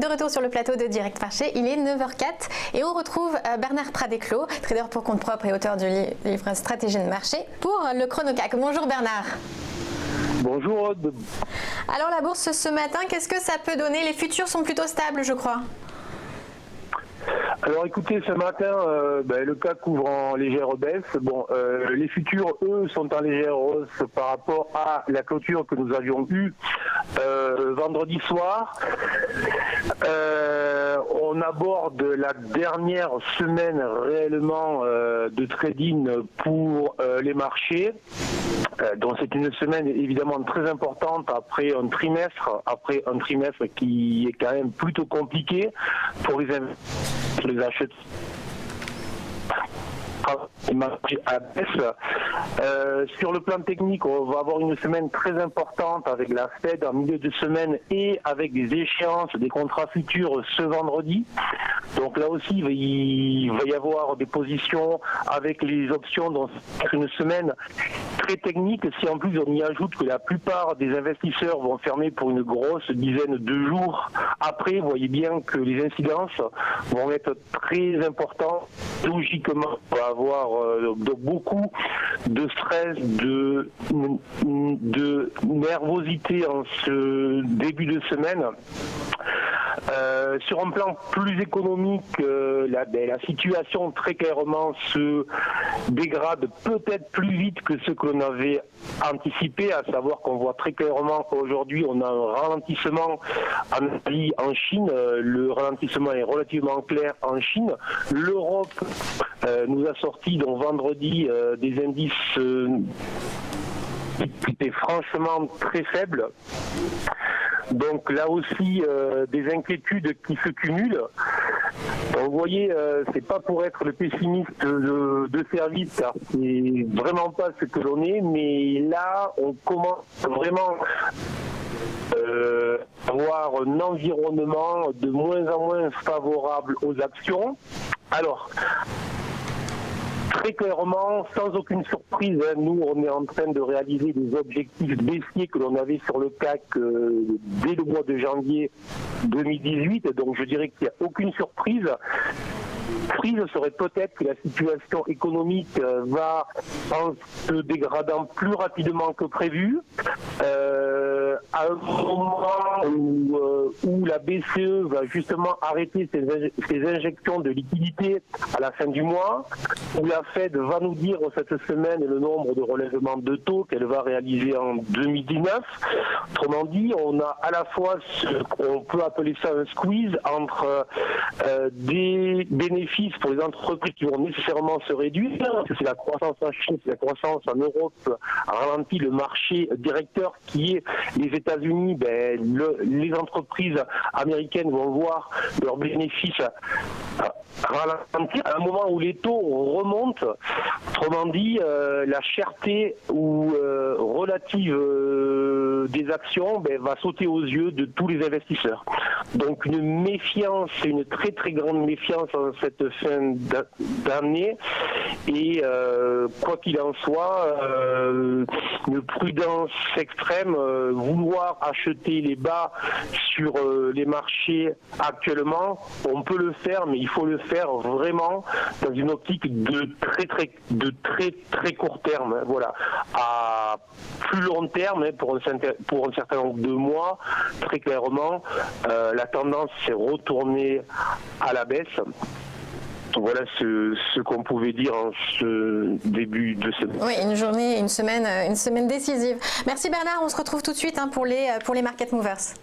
De retour sur le plateau de Direct Marché, il est 9h04 et on retrouve Bernard Pradeclos, trader pour compte propre et auteur du livre Stratégie de marché pour le Chronocac. Bonjour Bernard. Bonjour Aude. Alors la bourse ce matin, qu'est-ce que ça peut donner? Les futurs sont plutôt stables, je crois. Alors écoutez, ce matin, le CAC ouvre en légère baisse. Bon, les futurs, eux, sont en légère hausse par rapport à la clôture que nous avions eue vendredi soir. On aborde la dernière semaine réellement de trading pour les marchés. Donc c'est une semaine évidemment très importante après un trimestre qui est quand même plutôt compliqué pour les acheteurs à baisse. Sur le plan technique, on va avoir une semaine très importante avec la Fed en milieu de semaine et avec des échéances des contrats futurs ce vendredi. Donc là aussi, il va y avoir des positions avec les options dans une semaine très technique. Si en plus on y ajoute que la plupart des investisseurs vont fermer pour une grosse dizaine de jours après, vous voyez bien que les incidences vont être très importantes. Logiquement, on va avoir beaucoup de stress, de nervosité en ce début de semaine. Sur un plan plus économique, la situation très clairement se dégrade peut-être plus vite que ce que l'on avait anticipé, à savoir qu'on voit très clairement qu'aujourd'hui on a un ralentissement en Chine. Le ralentissement est relativement clair en Chine. L'Europe nous a sorti donc vendredi des indices qui étaient franchement très faibles. Donc là aussi, des inquiétudes qui se cumulent. Vous voyez, c'est pas pour être le pessimiste de service, car c'est vraiment pas ce que l'on est, mais là, on commence vraiment à avoir un environnement de moins en moins favorable aux actions. Alors, très clairement, sans aucune surprise, nous on est en train de réaliser des objectifs baissiers que l'on avait sur le CAC dès le mois de janvier 2018, donc je dirais qu'il n'y a aucune surprise. Surprise serait peut-être que la situation économique va en se dégradant plus rapidement que prévu. À un moment où la BCE va justement arrêter ses injections de liquidités à la fin du mois, où la Fed va nous dire cette semaine le nombre de relèvements de taux qu'elle va réaliser en 2019. Autrement dit, on a à la fois ce qu'on peut appeler ça un squeeze entre des bénéfices pour les entreprises qui vont nécessairement se réduire, parce que c'est la croissance en Chine, c'est la croissance en Europe ralentit le marché directeur qui est les États-Unis. Les entreprises américaines vont voir leurs bénéfices ralentir à un moment où les taux remontent. Autrement dit, la cherté ou relative des actions va sauter aux yeux de tous les investisseurs. Donc une méfiance, une très très grande méfiance en cette fin d'année, et quoi qu'il en soit, une prudence extrême, vouloir acheter les bas sur les marchés actuellement, on peut le faire, mais il faut le faire vraiment dans une optique de très court terme. Voilà. À plus long terme, pour un certain nombre de mois, très clairement, la tendance s'est retournée à la baisse. Voilà ce qu'on pouvait dire en ce début de semaine. Oui, une semaine décisive. Merci Bernard, on se retrouve tout de suite pour les Market Movers.